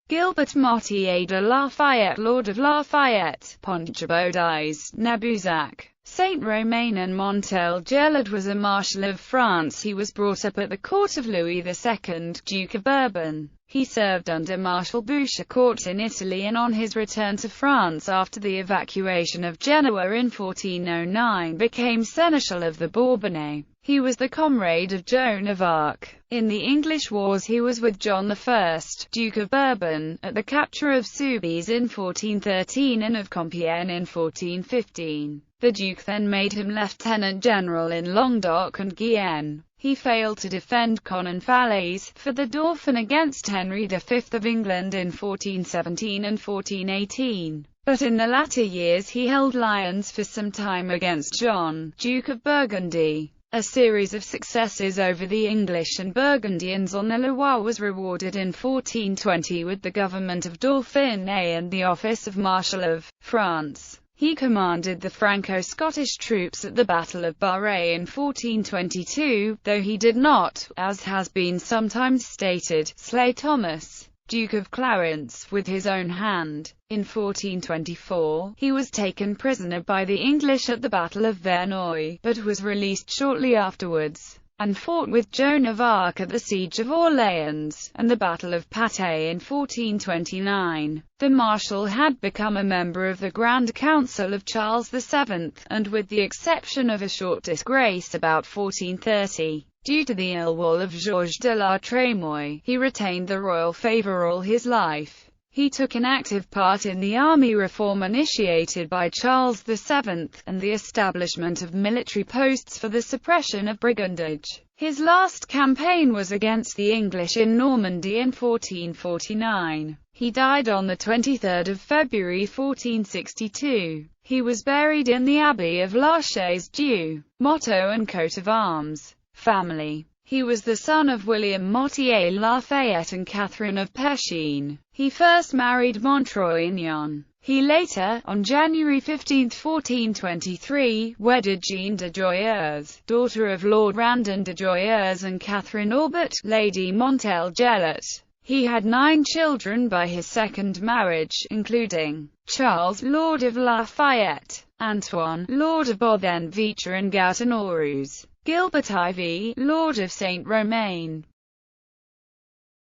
Gilbert Motier de Lafayette, Lord of Lafayette, Pontgibaudis, Nebuzac, Saint-Romain and Montel-Gelard was a Marshal of France. He was brought up at the court of Louis II, Duke of Bourbon. He served under Marshal Bouchercourt in Italy, and on his return to France after the evacuation of Genoa in 1409 became Seneschal of the Bourbonnais. He was the comrade of Joan of Arc. In the English wars he was with John I, Duke of Bourbon, at the capture of Soubise in 1413 and of Compiègne in 1415. The Duke then made him Lieutenant General in Languedoc and Guyenne. He failed to defend Caen and Falaise for the Dauphin against Henry V of England in 1417 and 1418. But in the latter years he held Lyons for some time against John, Duke of Burgundy. A series of successes over the English and Burgundians on the Loire was rewarded in 1420 with the government of Dauphiné and the office of Marshal of France. He commanded the Franco-Scottish troops at the Battle of Barre in 1422, though he did not, as has been sometimes stated, slay Thomas, Duke of Clarence, with his own hand. In 1424, he was taken prisoner by the English at the Battle of Verneuil, but was released shortly afterwards, and fought with Joan of Arc at the Siege of Orleans, and the Battle of Patay in 1429. The Marshal had become a member of the Grand Council of Charles VII, and with the exception of a short disgrace about 1430, due to the ill will of Georges de la Trémoille, he retained the royal favour all his life. He took an active part in the army reform initiated by Charles VII, and the establishment of military posts for the suppression of brigandage. His last campaign was against the English in Normandy in 1449. He died on 23 February 1462. He was buried in the Abbey of La Chaise-Dieu. Motto and coat of arms. Family. He was the son of William Motier Lafayette and Catherine of Pescine. He first married Montroignan. He later, on January 15, 1423, wedded Jeanne de Joyeuse, daughter of Lord Randon de Joyeuse and Catherine Aubert, Lady Montel-Gelard. He had 9 children by his second marriage, including Charles, Lord of Lafayette, Antoine, Lord of Bodenvitre and Gautenauroux, Gilbert IV, Lord of Saint-Romain,